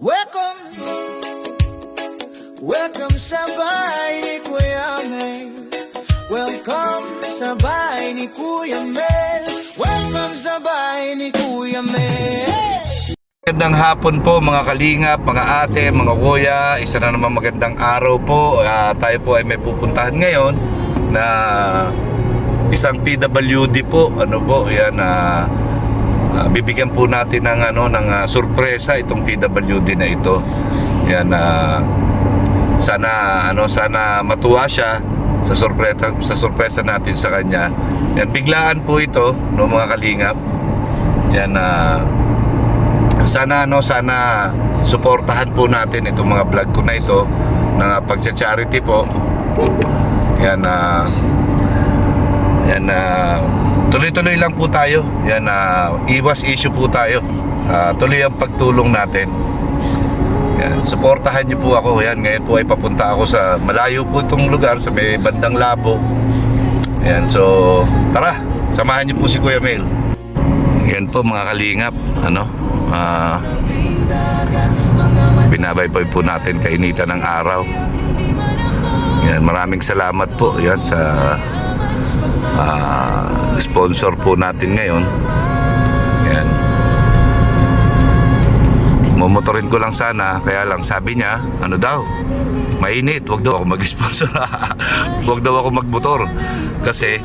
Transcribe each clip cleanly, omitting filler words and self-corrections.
Welcome, welcome sa bahay ni Kuya Mel. Welcome sa bahay ni Kuya Mel. Welcome sa bahay ni Kuya Mel. Magandang hapon po mga kalingap, mga ate, mga kuya. Isa na naman magandang araw po. Tayo po ay may pupuntahan ngayon na isang PWD po. Ano po, yan, bibigyan po natin ng sorpresa itong PWD na ito. Yan, sana matuwa siya sa sorpresa natin sa kanya. Yan, biglaan po ito, no, mga kalingap. Yan, sana suportahan po natin itong mga vlog ko na ito na pagsa-charity po. Yan, tuloy-tuloy lang po tayo. Yan, iwas issue po tayo. Tuloy ang pagtulong natin. Yan, suportahan niyo po ako. Yan, ngayon po ay papunta ako sa malayo po itong lugar, sa may bandang Labo. Yan, so tara, samahan niyo po si Kuya Mel. Yan po mga kalingap, binabaybay po natin kainitan ng araw. Yan, maraming salamat po yan sa sponsor po natin ngayon. Yan, mumotorin ko lang sana, kaya lang sabi niya, ano daw, mainit, wag daw ako mag-sponsor. Wag daw ako magmotor kasi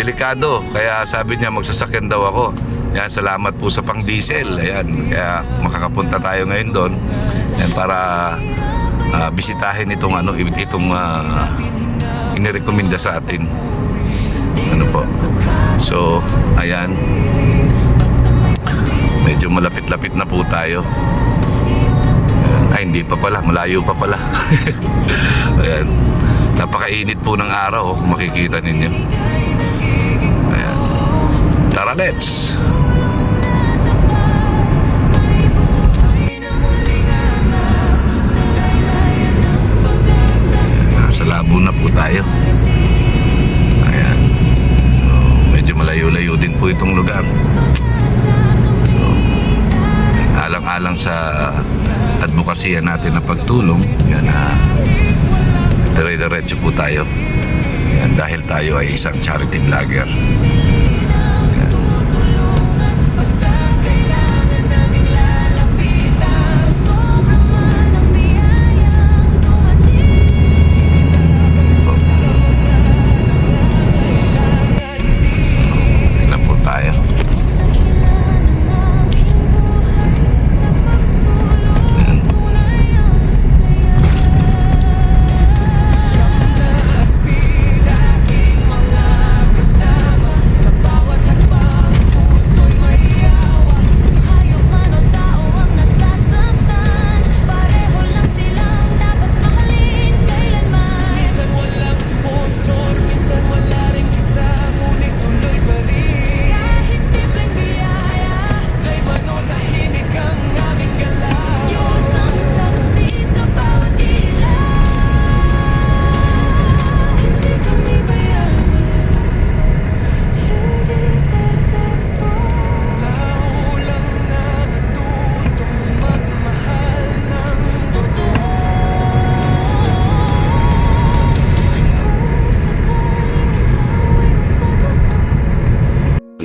delikado, kaya sabi niya magsasakyan daw ako. Yan, salamat po sa pang diesel. Ayan, kaya makakapunta tayo ngayon doon. Yan, para bisitahin itong inirekomenda sa atin. Ano po? So, ayan. Medyo malapit-lapit na po tayo. Ayan. Ay, hindi pa pala, malayo pa pala. Ayan. Napakainit po ng araw, kung makikita ninyo. Ayan. Tara, let's! Nasa Labo na po tayo. Ayan. So, medyo malayo-layo din po itong lugar. So, alang-alang sa advokasya natin na pagtulong, yan, dire-diretso po tayo. Yan, dahil tayo ay isang charity vlogger.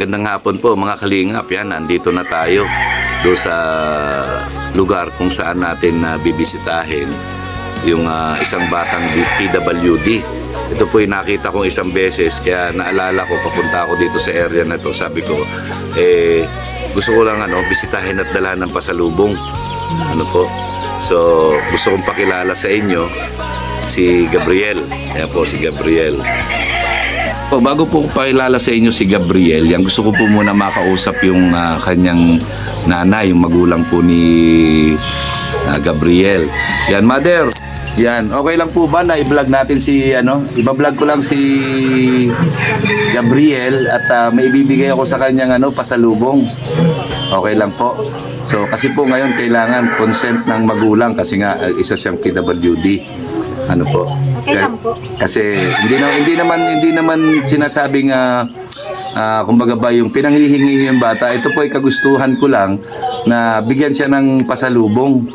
Magandang hapon po mga kalingap. Yan, nandito na tayo do sa lugar kung saan natin bibisitahin yung isang batang PWD. Ito po yung nakita kong isang beses, kaya naalala ko, papunta ako dito sa area na to. Sabi ko, gusto ko lang bisitahin at dalhan ng pasalubong. Ano po? So, gusto kong pakilala sa inyo si Gabriel. Ayan po si Gabriel. Bago po pakilala sa inyo si Gabriel, yan, gusto ko po muna makausap yung kanyang nanay, yung magulang po ni Gabriel. Yan, mother. Yan, okay lang po ba na i-vlog natin i-vlog ko lang si Gabriel at may ibibigay ako sa kanyang pasalubong. Okay lang po. So, kasi po ngayon kailangan consent ng magulang kasi nga isa siyang PWD. Ano po? Okay lang po. Kasi hindi naman sinasabing kumbaga ba yung pinanghihingi yung bata, ito po ay kagustuhan ko lang na bigyan siya ng pasalubong.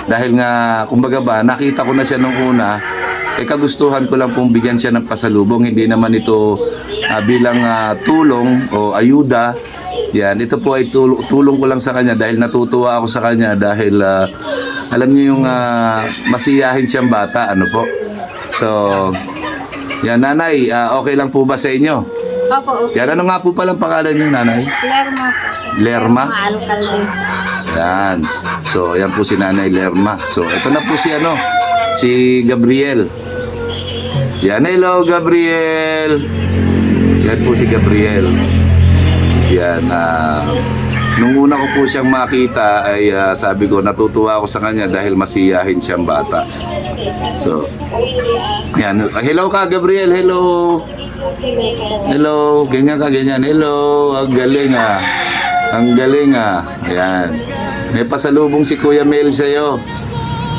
Dahil nga, kumbaga ba, nakita ko na siya nung una, kagustuhan ko lang pong bigyan siya ng pasalubong. Hindi naman ito bilang tulong o ayuda. Yan, ito po ay tulong ko lang sa kanya dahil natutuwa ako sa kanya dahil alam niyo yung masiyahin siyang bata, ano po. So, yan, nanay, okay lang po ba sa inyo? Opo, okay. Yan, ano nga po palang pangalan niyo, nanay? Lerma po. Lerma? Alcaldes. Yan. So, yan po si Nanay Lerma. So, ito na po si Gabriel. Yan, hello Gabriel. Yan po si Gabriel. Yan, nung una ko po siyang makita ay sabi ko, natutuwa ako sa kanya dahil masiyahin siyang bata. So, yan. Hello ka Gabriel, hello. Hello, ganyan ka, ganyan. Hello, ang galing ah. Ang galing ah. Ayan. May pasalubong si Kuya Mel sa'yo.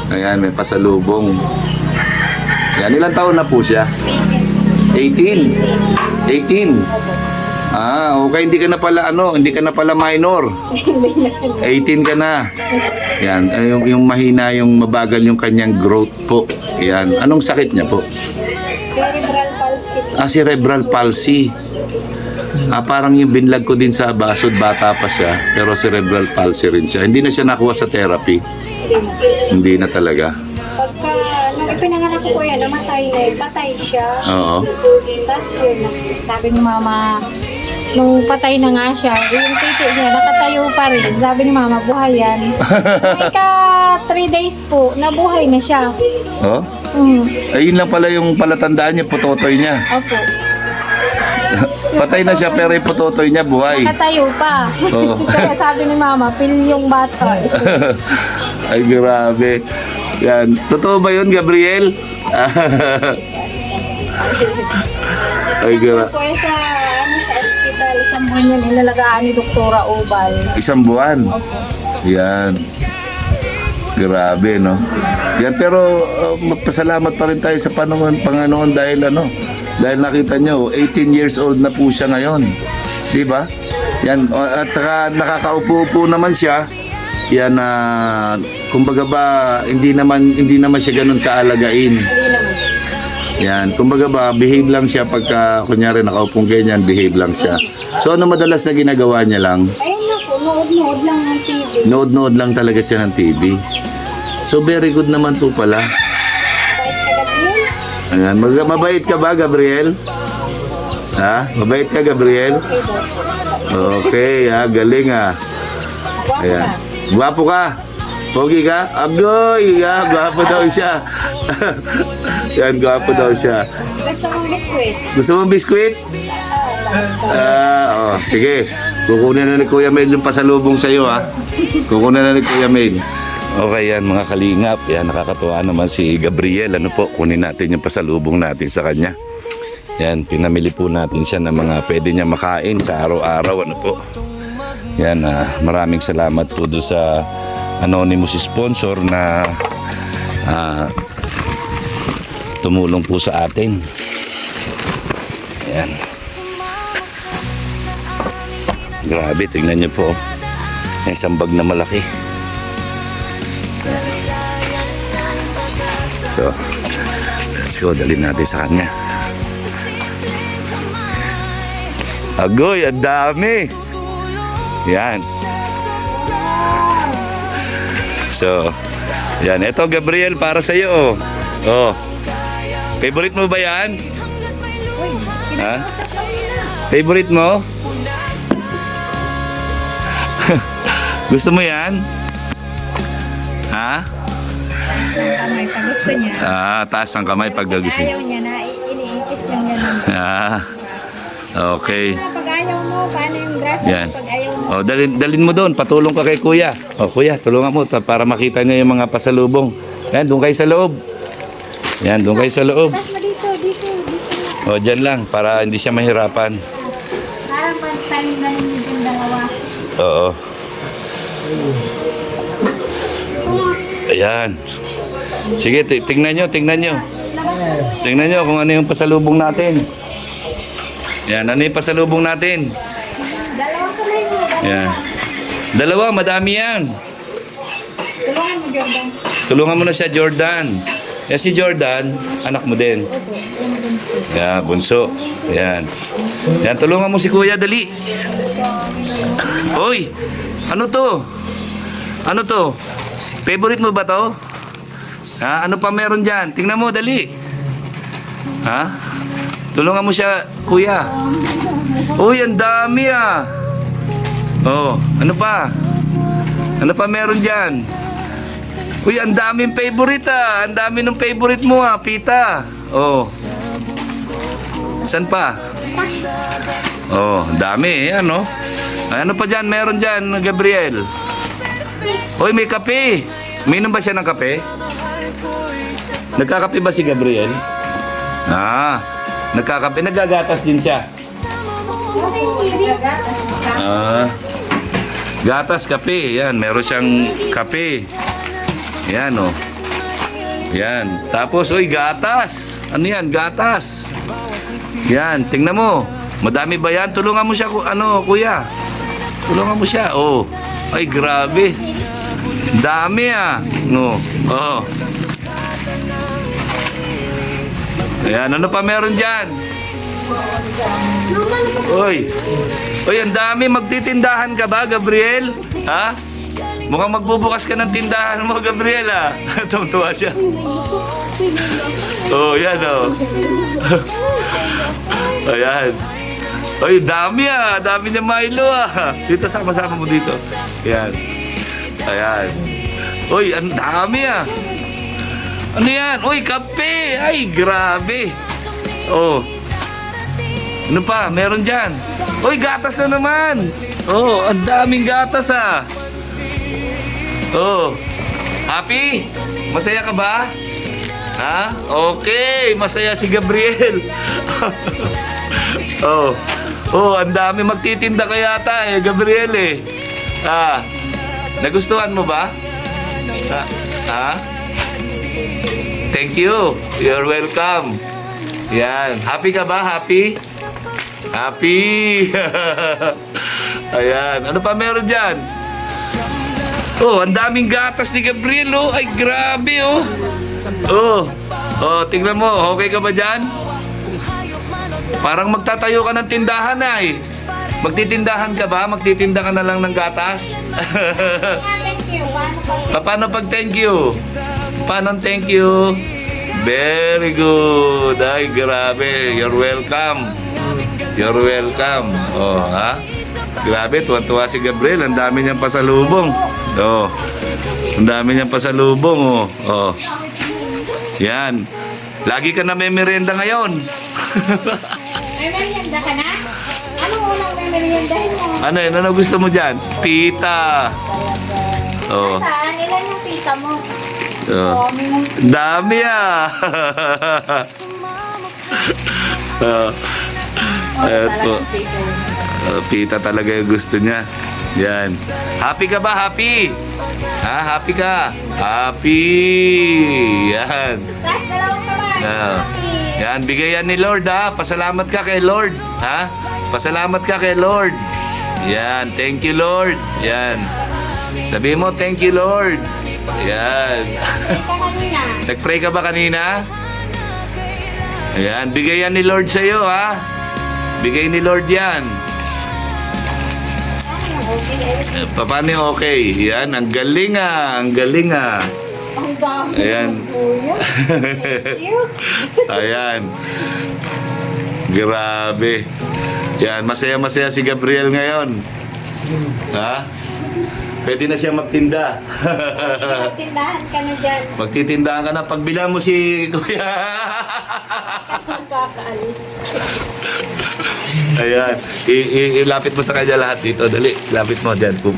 Ayan, may pasalubong. Ayan, ilang taon na po siya? 18. 18. Okay, hindi ka na pala hindi ka na pala minor. 18 ka na. Yan, yung mahina, yung mabagal yung kanyang growth po. Yan, anong sakit niya po? Cerebral palsy. Cerebral palsy. Parang yung binlag ko din sa basod, bata pa siya, pero cerebral palsy rin siya. Hindi na siya nakuha sa therapy. Hindi na talaga. Pagka, nung ipinanganak ko yan, namatay na eh. Patay siya. Oo. Tapos yun, sabi ni mama, nung patay na nga siya, yung titi niya, nakatayo pa rin. Sabi ni mama, buhay yan. May ka 3 days po, nabuhay na siya. Oh? Ayun lang pala yung palatandaan niya, putotoy niya. Opo. Patay na siya pero yung putotoy niya buhay. Nakatayo pa. Oo. Kaya sabi ni mama, pil yung bata. Ay, grabe. Yan. Totoo ba yun, Gabriel? Ay, grabe. Po sa, sa ospital, isang buwan yan, inalagaan ni Doktora Ubal. Isang buwan? Opo. Yan. Grabe, no? Yan, pero magpasalamat pa rin tayo sa Panginoon dahil dahil nakita nyo, 18 years old na po siya ngayon. Di ba? Yan, at saka nakakaupo-upo naman siya. Yan, kumbaga ba, hindi naman siya ganun kaalagain. Yan, kumbaga ba, behave lang siya pagka, kunyari, nakaupong ganyan, behave lang siya. So, ano madalas na ginagawa niya lang? Ayun na po, nood-nood lang ng TV. Nood-nood lang talaga siya ng TV. So, very good naman po pala. Bait ka Gabriel. Ayan, mabait ka ba, Gabriel? Ha? Mabait ka, Gabriel? Okay, galing Guwapo Ayan. ka. Gwapo ka? Pogi ka? Agoy! Gwapo daw siya. Yan, gwapo daw siya. Gusto mong biskwit? Gusto mo biskwit? Sige. Kukunin na ni Kuya Mel yung pasalubong sa'yo, ha? Kukunin na ni Kuya Mel. Okay, yan mga kalingap. Yan, nakakatuwa naman si Gabriel. Ano po, kunin natin yung pasalubong natin sa kanya. Yan, pinamili po natin siya ng mga pwede niya makain sa araw-araw. Ano po. Yan, maraming salamat po doon sa anonymous sponsor na tumulong po sa atin. Yan. Grabe, tingnan niyo po. May isang bag na malaki. So, let's go. Dalhin natin sa kanya. Agoy, ang dami. Yan. So, yan. Ito, Gabriel, para sa'yo. Oh. Favorite mo ba yan? Ha? Favorite mo? Gusto mo yan? Ha? Kamay, pag gusto niya. Taas ang kamay pag gusto. Ayaw niya na, iniikis niyang gano'n. Okay. Pag ayaw mo, paano yung grasa? Yan. Pag ayaw mo. Dalhin mo doon. Patulong ka kay Kuya. Kuya, tulungan mo para makita niya yung mga pasalubong. Yan, doon kayo sa loob. Yan, doon kayo sa loob. Tapos mo dito. Dyan lang, para hindi siya mahirapan. Parang pag-time na yung dalawa. Oo. Ayan. Sige, tingnan nyo. Tingnan nyo kung ano yung pasalubong natin. Yan, ano yung pasalubong natin? Dalawang kamay mo. Yan. Dalawa, madami yan. Tulungan mo, Jordan. Tulungan mo na siya, Jordan. Yan si Jordan, anak mo din. Opo, yung bunso. Yan, bunso. Yan. Yan, tulungan mo si Kuya, dali. Hoy, ano to? Ano to? Favorite mo ba to? Ha? Ano pa meron dyan? Tingnan mo, dali. Ha? Tulungan mo siya, Kuya. Uy, ang dami ah. Oh, ano pa? Ano pa meron dyan? Uy, ang daming favorite ah. Ang dami ng favorite mo ah, pita. Oh. San pa? Oh, ang dami eh, ano? Ay, ano pa dyan? Meron dyan, Gabriel. Uy, may kape. Minom ba siya ng kape? Nagkakape ba si Gabriel? Ah, nagkakape. Nagagatas din siya. Ah, gatas, kape. Yan, meron siyang kape. Yan, oh. Yan. Tapos, uy, gatas. Ano yan? Gatas. Yan, tingnan mo. Madami ba yan? Tulungan mo siya, kuya. Tulungan mo siya. Oh. Ay, grabe. Dami ah. No. Oh. Ayan, ano pa meron dyan? Uy. Uy, ang dami. Magtitindahan ka ba, Gabriel? Ha? Mukhang magbubukas ka ng tindahan mo, Gabriel, ha? Tumtuwa siya. Oh, yan, oh. Ayan. Uy, dami, ah. Dami niya Milo, ah. Dito, sama-sama mo dito. Ayan. Ayan. Uy, ang dami, ah. Ano yan? Uy, kape! Ay, grabe! Oh. Ano pa? Meron dyan. Uy, gatas na naman! Oh, ang daming gatas ah! Oh. Happy? Masaya ka ba? Ha? Okay, masaya si Gabriel. Oh. Oh, ang dami magtitinda ka yata eh, Gabriel eh. Ah. Nagustuhan mo ba? Ha? Ha? Thank you. You're welcome. Yan. Happy ka ba? Happy? Happy. Ayan. Ano pa meron dyan? Oh, ang daming gatas ni Gabriel, oh. Ay, grabe, oh. Oh. Oh, tingnan mo. Okay ka ba dyan? Parang magtatayo ka ng tindahan, ay. Magtitindahan ka ba? Magtitinda ka na lang ng gatas? Thank you. Paano pag thank you? Paano thank you? Very good. Ay, grabe. You're welcome. You're welcome. Oh, ha? Grabe, tuwan-tuwa si Gabriel. Ang dami niyang pasalubong. Oh. Ang dami niyang pasalubong, oh. Oh. Yan. Lagi ka na may merienda ngayon. May merienda ka na? Anong unang may meriendahin mo? Ano yun? Ano gusto mo dyan? Pita. Oh. Saan? Ilan yung pita mo? Oh. Dami ah. Eto. Pita talaga yung gusto niya. Yan. Happy ka ba? Happy? Ha? Happy ka? Happy. Yan. Kahit dalawang kamay. Yan. Bigay yan ni Lord ha. Pasalamat ka kay Lord. Ha? Pasalamat ka kay Lord. Yan. Thank you Lord. Yan. Sabi mo, thank you Lord. Yan. Ika kanina. Nag-pray ka ba kanina? Ayan, bigay yan ni Lord sa'yo, ha? Bigay ni Lord yan. Paano yung okay? Yan, ang galing ah. Ang galing ah. Ang dami. Ayan. Ayan. Grabe. Yan, masaya-masaya si Gabriel ngayon. Ha? Pwede na siya magtinda. Tindahan ka na dyan. Magtitindahan ka na. Pagbilang mo si Kuya. Kakaalis. Ayan. Ilapit mo sa kanya lahat dito. Dali. Lapit mo dyan. Boom.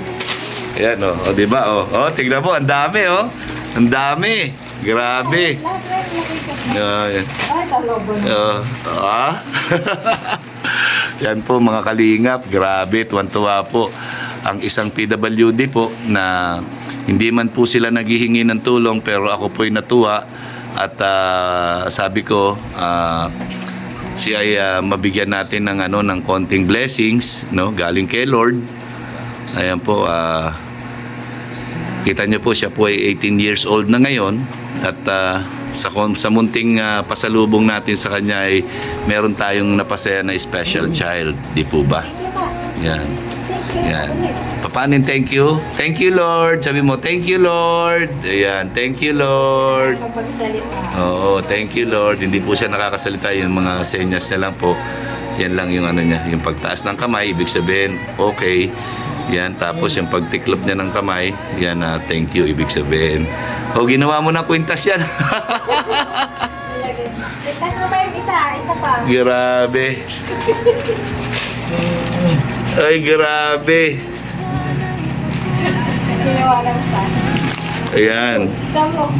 Ayan o. O diba o. O tignan mo. Ang dami o. Ang dami. Grabe. Ayan. Ay, talobo. Ah? Yan po mga kalingap. Grabe. Tuwan-tuwa po. Ang isang PWD po na hindi man po sila naghihingi ng tulong pero ako po'y natuwa at sabi ko siya ay mabigyan natin ng ng konting blessings no galing kay Lord. Ayan po Kita nyo po, siya po ay 18 years old na ngayon. At sa munting pasalubong natin sa kanya ay meron tayong napasaya na special child. Di po ba? Yan. Yan. Papanin, thank you. Thank you, Lord. Sabi mo, thank you, Lord. Ayan, thank you, Lord. Kapagsalita. Oo, thank you, Lord. Hindi po siya nakakasalita. Yung mga senyas niya lang po. Yan lang yung ano niya. Yung pagtaas ng kamay, ibig sabihin, okay. Yan, tapos yung pagtiklop niya ng kamay, yan na thank you, ibig sabihin. O, ginawa mo ng kwintas yan. Itas mo pa yung isa pa. Grabe. Ay, grabe. Ginawa lang sa. Ayan. Isa mo.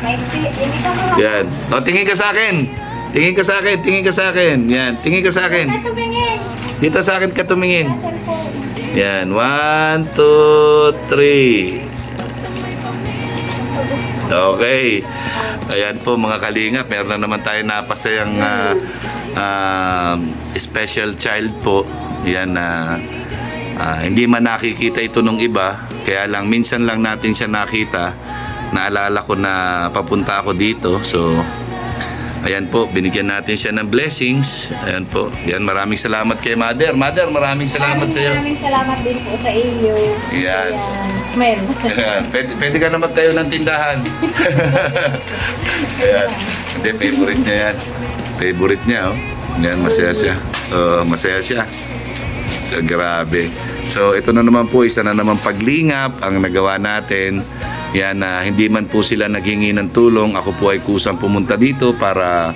Maiksi, isa mo. Yan. O, tingin ka sa akin. Tingin ka sa akin, tingin ka sa akin. Yan, tingin ka sa akin. Tumingin. Dito sa akin ka tumingin. Cellphone. Yan, 1, 2, 3. Okay. Ayan po mga kalingap, meron na naman tayo napasayang special child po. Yan na hindi man nakikita ito nung iba, kaya lang minsan lang natin siya nakita. Naalala ko na papunta ako dito. So ayan po, binigyan natin siya ng blessings. Ayan po. Yan, maraming salamat kay Mother. Mother, maraming salamat sa iyo. Maraming salamat din po sa iyo. Yan. Mel. Ayan. Pwede ka na magtayo ng tindahan. Ayan. Hindi, favorite niya yan. Favorite niya, oh. Yan, masaya siya. Masaya siya. So, grabe. So, ito na naman po, isa na naman paglingap ang nagawa natin. Yan, hindi man po sila naghingi ng tulong. Ako po ay kusang pumunta dito para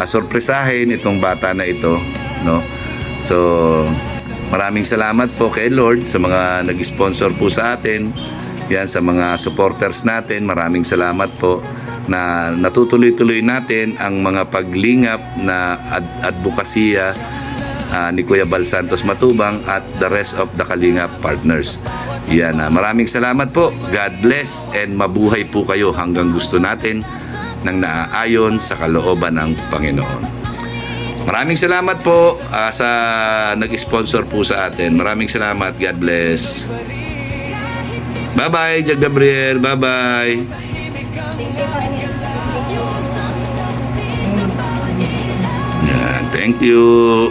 sorpresahin itong bata na ito, no? So, maraming salamat po kay Lord sa mga nag-sponsor po sa atin. Yan, sa mga supporters natin, maraming salamat po na natutuloy-tuloy natin ang mga paglingap na advokasya ni Kuya Bal Santos Matubang at the rest of the Kalingap partners. Yan, maraming salamat po. God bless and mabuhay po kayo hanggang gusto natin ng naaayon sa kalooban ng Panginoon. Maraming salamat po sa nag-sponsor po sa atin. Maraming salamat. God bless. Bye-bye, Jack Gabriel. Bye-bye. Yan, thank you.